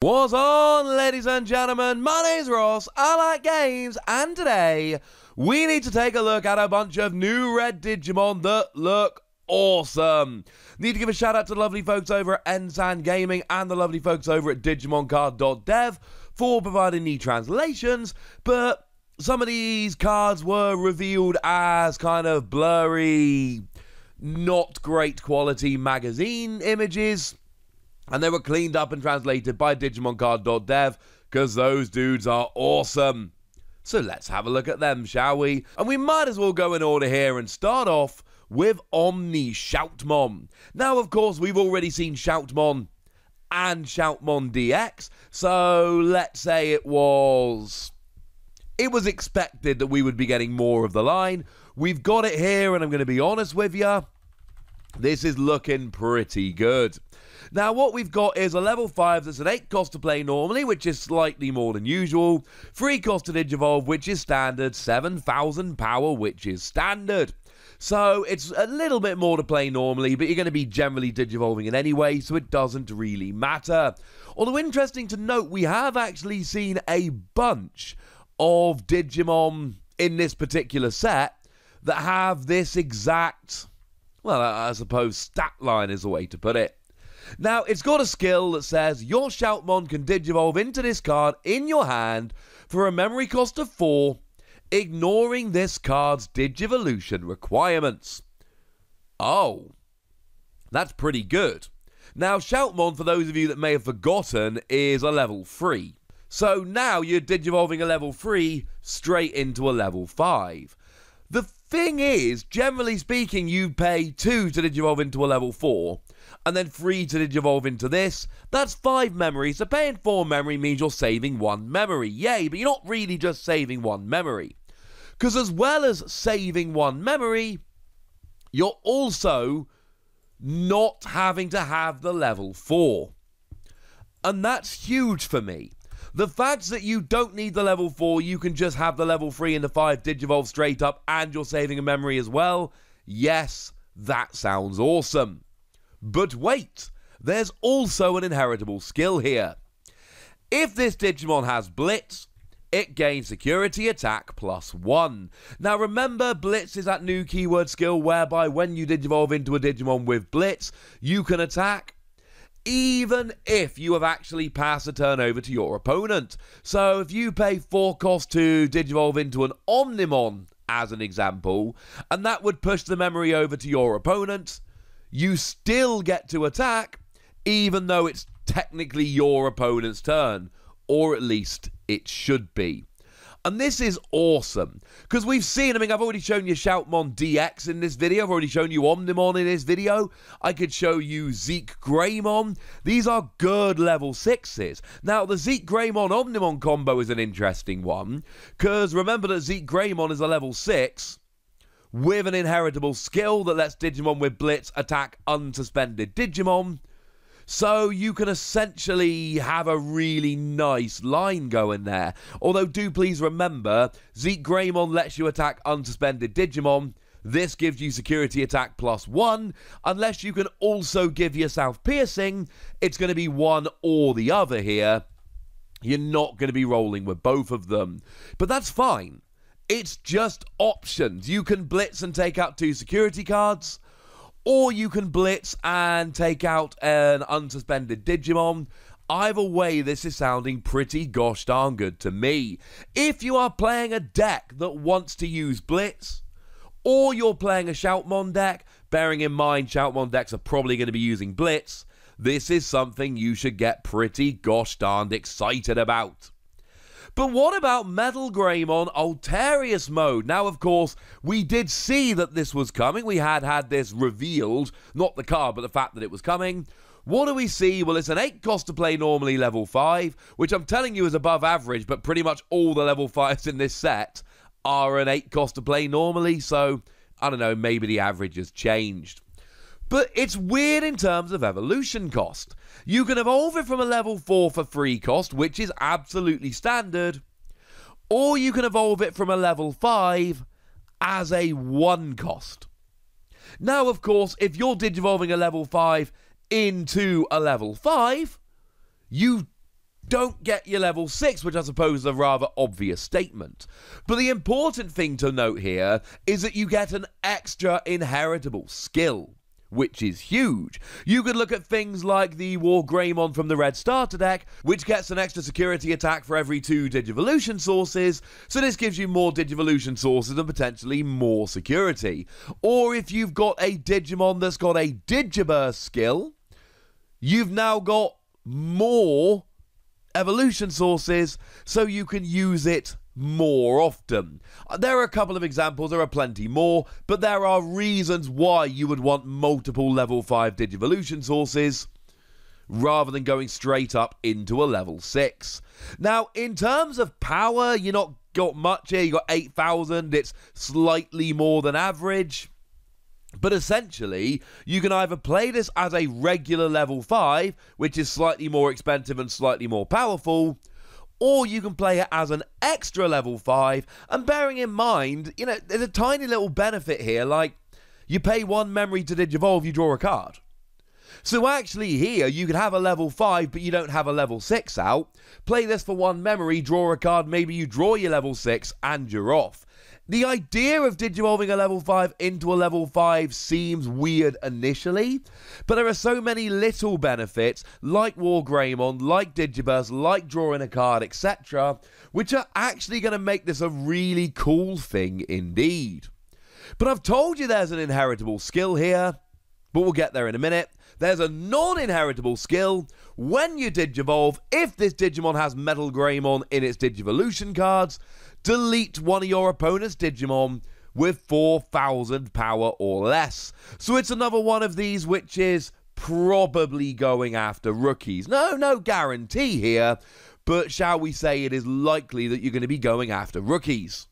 What's on, ladies and gentlemen? My name's Ross, I like games, and today we need to take a look at a bunch of new red Digimon that look awesome. Need to give a shout out to the lovely folks over at Ensign Gaming and the lovely folks over at DigimonCard.dev for providing the translations, but some of these cards were revealed as kind of blurry, not great quality magazine images. And they were cleaned up and translated by DigimonCard.dev because those dudes are awesome. So let's have a look at them, shall we? And we might as well go in order here and start off with Omni Shoutmon. Now, of course, we've already seen Shoutmon and Shoutmon DX. So let's say it was expected that we would be getting more of the line. We've got it here, and I'm going to be honest with you. This is looking pretty good. Now, what we've got is a level 5 that's an 8 cost to play normally, which is slightly more than usual. 3 cost to Digivolve, which is standard. 7,000 power, which is standard. So, it's a little bit more to play normally, but you're going to be generally Digivolving it anyway, so it doesn't really matter. Although, interesting to note, we have actually seen a bunch of Digimon in this particular set that have this exact, well, I suppose stat line is the way to put it. Now, it's got a skill that says your Shoutmon can Digivolve into this card in your hand for a memory cost of 4, ignoring this card's Digivolution requirements. Oh, that's pretty good. Now, Shoutmon, for those of you that may have forgotten, is a level 3. So now you're Digivolving a level 3 straight into a level 5. The thing is, generally speaking, you pay 2 to Digivolve into a level 4, and then 3 to Digivolve into this. That's 5 memory, so paying 4 memory means you're saving 1 memory. Yay, but you're not really just saving 1 memory. Because as well as saving 1 memory, you're also not having to have the level 4. And that's huge for me. The fact that you don't need the level 4, you can just have the level 3 and the 5 Digivolve straight up, and you're saving a memory as well. Yes, that sounds awesome. But wait, there's also an inheritable skill here. If this Digimon has Blitz, it gains security attack +1. Now remember, Blitz is that new keyword skill whereby when you Digivolve into a Digimon with Blitz, you can attack even if you have actually passed a turn over to your opponent. So if you pay 4 cost to Digivolve into an Omnimon, as an example, and that would push the memory over to your opponent, you still get to attack, even though it's technically your opponent's turn, or at least it should be. And this is awesome, because we've seen, I've already shown you Shoutmon DX in this video, I've already shown you Omnimon in this video, I could show you GREYMON. These are good level 6s. Now, the GREYMON Omnimon combo is an interesting one, because remember that GREYMON is a level 6, with an inheritable skill that lets Digimon with Blitz attack unsuspended Digimon. So you can essentially have a really nice line going there. Although do please remember, GREYMON lets you attack unsuspended Digimon. This gives you security attack +1. Unless you can also give yourself piercing, it's going to be one or the other here. You're not going to be rolling with both of them. But that's fine. It's just options. You can Blitz and take out 2 security cards, or you can Blitz and take out an unsuspended Digimon. Either way, this is sounding pretty gosh darn good to me. If you are playing a deck that wants to use Blitz, or you're playing a Shoutmon deck, bearing in mind Shoutmon decks are probably going to be using Blitz, this is something you should get pretty gosh darned excited about. But what about Metal Greymon Alterous mode? Now, of course, we did see that this was coming. We had this revealed. Not the card, but the fact that it was coming. What do we see? Well, it's an 8 cost to play normally level 5, which I'm telling you is above average, but pretty much all the level 5s in this set are an 8 cost to play normally, so, I don't know, maybe the average has changed. But it's weird in terms of evolution cost. You can evolve it from a level 4 for 3 cost, which is absolutely standard, or you can evolve it from a level 5 as a 1 cost. Now, of course, if you're digivolving a level 5 into a level 5, you don't get your level 6, which I suppose is a rather obvious statement. But the important thing to note here is that you get an extra inheritable skill, which is huge. You could look at things like the WarGreymon from the red starter deck, which gets an extra security attack for every 2 Digivolution sources, so this gives you more Digivolution sources and potentially more security. Or if you've got a Digimon that's got a Digiburst skill, you've now got more evolution sources, so you can use it more often. There are a couple of examples, there are plenty more, but there are reasons why you would want multiple level 5 Digivolution sources rather than going straight up into a level 6. Now, in terms of power, you're not got much here. You got 8,000, it's slightly more than average. But essentially, you can either play this as a regular level 5, which is slightly more expensive and slightly more powerful, or you can play it as an extra level 5, and bearing in mind, you know, there's a tiny little benefit here, like, you pay 1 memory to Digivolve, you draw a card. So actually here, you could have a level 5, but you don't have a level 6 out, play this for 1 memory, draw a card, maybe you draw your level 6, and you're off. The idea of Digivolving a level 5 into a level 5 seems weird initially, but there are so many little benefits, like WarGreymon, like Digiburst, like drawing a card, etc., which are actually going to make this a really cool thing indeed. But I've told you there's an inheritable skill here, but we'll get there in a minute. There's a non-inheritable skill. When you Digivolve, if this Digimon has Metal Greymon in its Digivolution cards, delete one of your opponent's Digimon with 4,000 power or less. So it's another one of these which is probably going after rookies. No guarantee here, but shall we say it is likely that you're going to be going after rookies.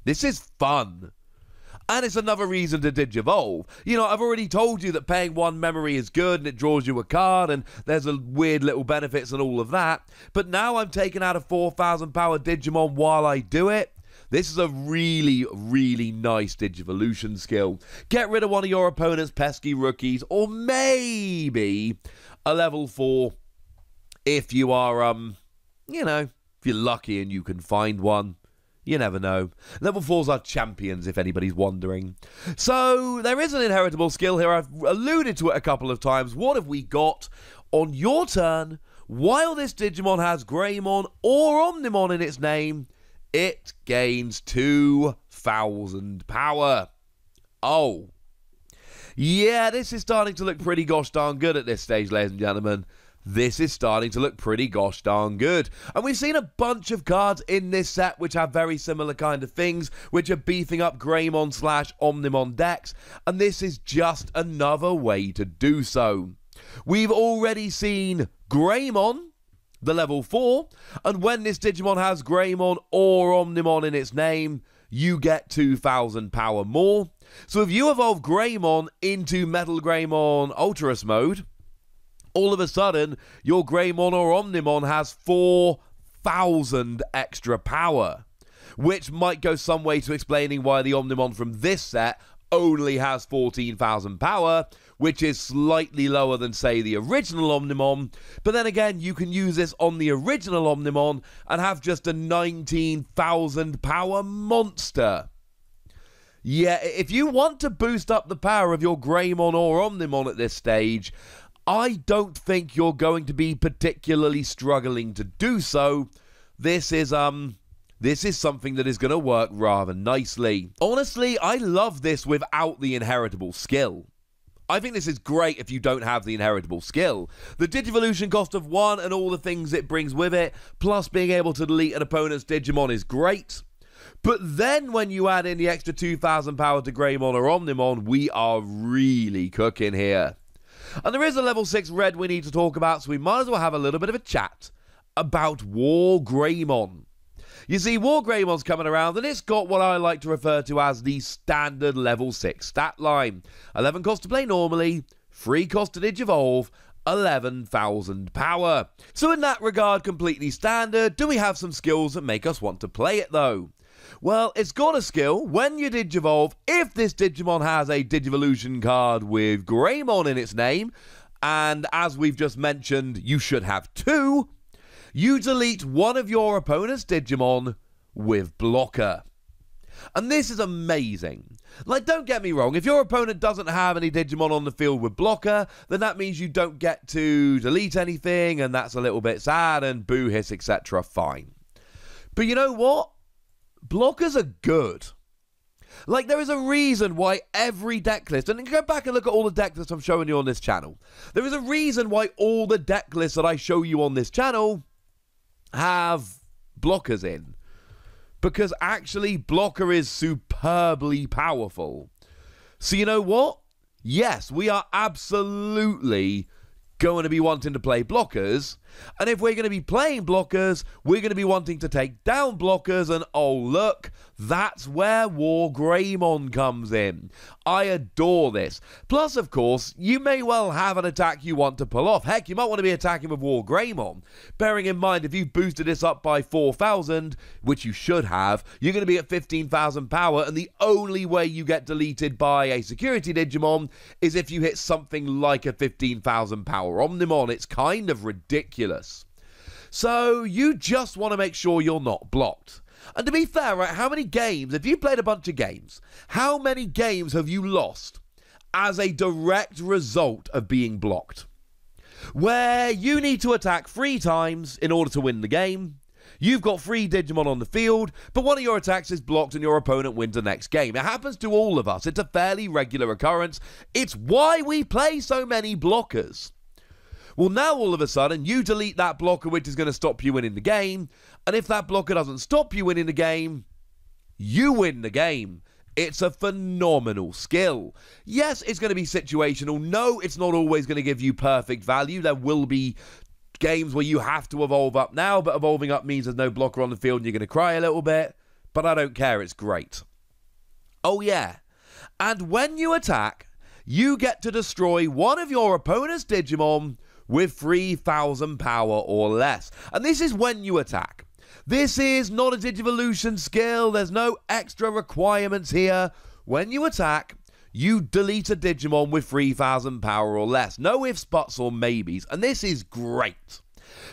This is fun. And it's another reason to Digivolve. You know, I've already told you that paying 1 memory is good and it draws you a card and there's a weird little benefits and all of that. But now I'm taking out a 4,000 power Digimon while I do it. This is a really, really nice Digivolution skill. Get rid of one of your opponent's pesky rookies, or maybe a level 4 if you are, you know, if you're lucky and you can find one. You never know. Level 4s are champions, if anybody's wondering. So, there is an inheritable skill here. I've alluded to it a couple of times. What have we got? On your turn, while this Digimon has Greymon or Omnimon in its name, it gains 2,000 power. Oh. Yeah, this is starting to look pretty gosh darn good at this stage, ladies and gentlemen. This is starting to look pretty gosh darn good. And we've seen a bunch of cards in this set which have very similar kind of things, which are beefing up Greymon / Omnimon decks, and this is just another way to do so. We've already seen Greymon, the level 4, and when this Digimon has Greymon or Omnimon in its name, you get 2,000 power more. So if you evolve Greymon into Metal Greymon Alterous mode, all of a sudden, your Greymon or Omnimon has 4,000 extra power, which might go some way to explaining why the Omnimon from this set only has 14,000 power, which is slightly lower than, say, the original Omnimon. But then again, you can use this on the original Omnimon and have just a 19,000 power monster. Yeah, if you want to boost up the power of your Greymon or Omnimon at this stage, I don't think you're going to be particularly struggling to do so. This is something that is going to work rather nicely. Honestly, I love this without the inheritable skill. I think this is great if you don't have the inheritable skill. The Digivolution cost of 1 and all the things it brings with it, plus being able to delete an opponent's Digimon is great. But then when you add in the extra 2,000 power to Greymon or Omnimon, we are really cooking here. And there is a level 6 red we need to talk about, so we might as well have a little bit of a chat about WarGreymon. You see, WarGreymon's coming around, and it's got what I like to refer to as the standard level 6 stat line. 11 cost to play normally, 3 cost to Digivolve, 11,000 power. So in that regard, completely standard. Do we have some skills that make us want to play it, though? Well, it's got a skill. When you Digivolve, if this Digimon has a Digivolution card with Greymon in its name, and as we've just mentioned, you should have 2, you delete one of your opponent's Digimon with blocker. And this is amazing. Like, don't get me wrong, if your opponent doesn't have any Digimon on the field with blocker, then that means you don't get to delete anything, and that's a little bit sad, and boo hiss, etc. Fine. But you know what? Blockers are good. Like, there is a reason why every deck list, and go back and look at all the deck lists I'm showing you on this channel. There is a reason why all the deck lists that I show you on this channel have blockers in. Because actually, blocker is superbly powerful. So you know what? Yes, we are absolutely going to be wanting to play blockers. And if we're going to be playing blockers, we're going to be wanting to take down blockers. And oh, look, that's where WarGreymon comes in. I adore this. Plus, of course, you may well have an attack you want to pull off. Heck, you might want to be attacking with WarGreymon. Bearing in mind, if you've boosted this up by 4,000, which you should have, you're going to be at 15,000 power. And the only way you get deleted by a security Digimon is if you hit something like a 15,000 power Omnimon. It's kind of ridiculous. So you just want to make sure you're not blocked. And to be fair, right, how many games, if you played a bunch of games, how many games have you lost as a direct result of being blocked? Where you need to attack 3 times in order to win the game. You've got 3 Digimon on the field, but one of your attacks is blocked and your opponent wins the next game. It happens to all of us. It's a fairly regular occurrence. It's why we play so many blockers. Well, now all of a sudden, you delete that blocker, which is going to stop you winning the game. And if that blocker doesn't stop you winning the game, you win the game. It's a phenomenal skill. Yes, it's going to be situational. No, it's not always going to give you perfect value. There will be games where you have to evolve up now, but evolving up means there's no blocker on the field and you're going to cry a little bit. But I don't care. It's great. Oh, yeah. And when you attack, you get to destroy one of your opponent's Digimon with 3,000 power or less. And this is when you attack. This is not a Digivolution skill. There's no extra requirements here. When you attack, you delete a Digimon with 3,000 power or less. No ifs, buts, or maybes. And this is great.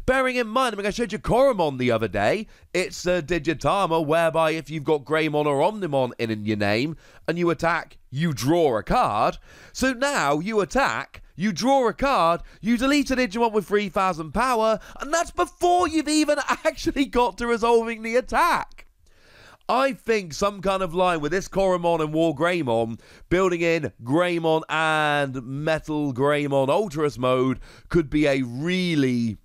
Bearing in mind, I mean, I showed you Koromon the other day. It's a Digitama whereby if you've got Greymon or Omnimon in your name and you attack, you draw a card. So now you attack, you draw a card, you delete a Digimon with 3,000 power, and that's before you've even actually got to resolving the attack. I think some kind of line with this Koromon and WarGreymon, building in Greymon and Metal Greymon Alterous mode, could be a really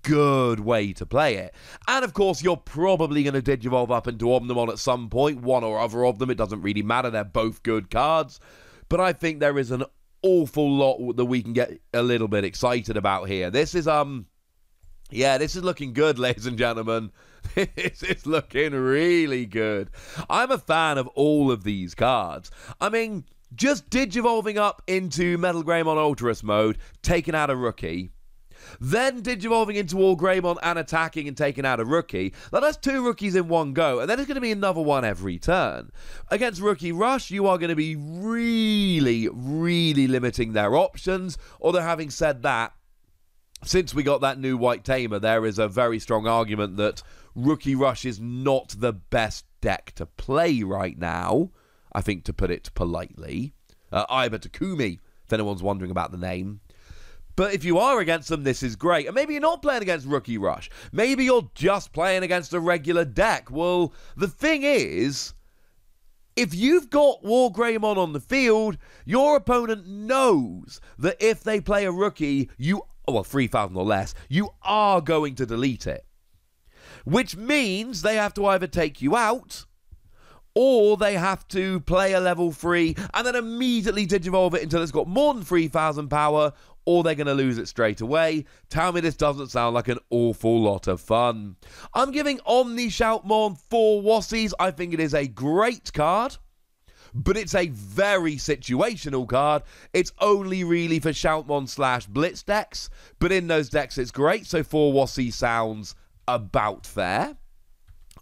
good way to play it. And of course, you're probably going to Digivolve up into Omnimon at some point, one or other of them. It doesn't really matter. They're both good cards. But I think there is an awful lot that we can get a little bit excited about here. This is, yeah, this is looking good, ladies and gentlemen. This is looking really good. I'm a fan of all of these cards. I mean, just Digivolving up into Metal Greymon Alterous mode, taking out a rookie, then Digivolving into WarGreymon and attacking and taking out a rookie. Now, that's 2 rookies in one go, and then there's going to be another one every turn. Against Rookie Rush, you are going to be really limiting their options. Although, having said that, since we got that new White Tamer, there is a very strong argument that Rookie Rush is not the best deck to play right now. I think, to put it politely. Iba Takumi, if anyone's wondering about the name. But if you are against them, this is great. And maybe you're not playing against Rookie Rush. Maybe you're just playing against a regular deck. Well, the thing is, if you've got WarGreymon on the field, your opponent knows that if they play a rookie, well, 3,000 or less, you are going to delete it. Which means they have to either take you out, or they have to play a level 3 and then immediately Digivolve it until it's got more than 3,000 power, or they're going to lose it straight away. Tell me this doesn't sound like an awful lot of fun. I'm giving Omni Shoutmon 4 Wassies. I think it is a great card, but it's a very situational card. It's only really for Shoutmon / Blitz decks, but in those decks it's great, so 4 Wassies sounds about fair.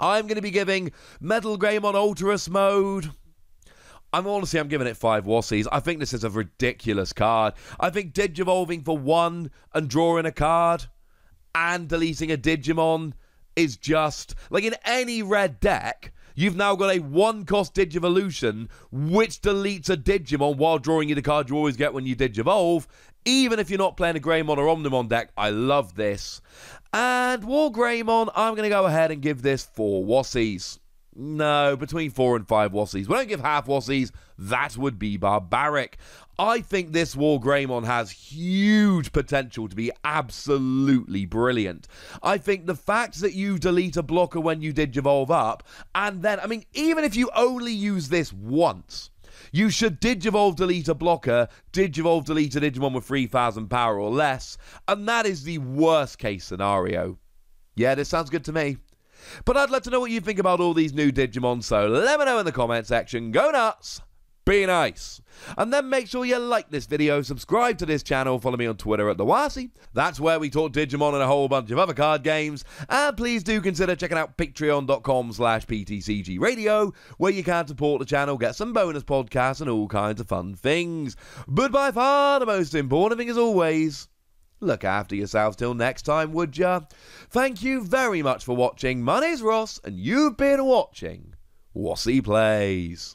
I'm going to be giving Metal Greymon Alterous mode. I'm giving it 5 Wassies. I think this is a ridiculous card. I think Digivolving for 1 and drawing a card, and deleting a Digimon is just, like, in any red deck, you've now got a 1-cost Digivolution which deletes a Digimon while drawing you the card you always get when you Digivolve, even if you're not playing a Greymon or Omnimon deck. I love this. And WarGreymon, I'm going to go ahead and give this 4 Wassies. No, between 4 and 5 Wassies. We don't give half Wassies. That would be barbaric. I think this WarGreymon has huge potential to be absolutely brilliant. I think the fact that you delete a blocker when you Digivolve up, and then, I mean, even if you only use this once, you should Digivolve delete a blocker, Digivolve delete a Digimon with 3,000 power or less, and that is the worst case scenario. Yeah, this sounds good to me. But I'd like to know what you think about all these new Digimon, so let me know in the comment section. Go nuts, be nice. And then make sure you like this video, subscribe to this channel, follow me on Twitter at TheWasi. That's where we talk Digimon and a whole bunch of other card games. And please do consider checking out patreon.com/PTCGradio, where you can support the channel, get some bonus podcasts and all kinds of fun things. But by far the most important thing, as always, look after yourselves till next time, would ya? Thank you very much for watching. My name's Ross, and you've been watching Wassi Plays.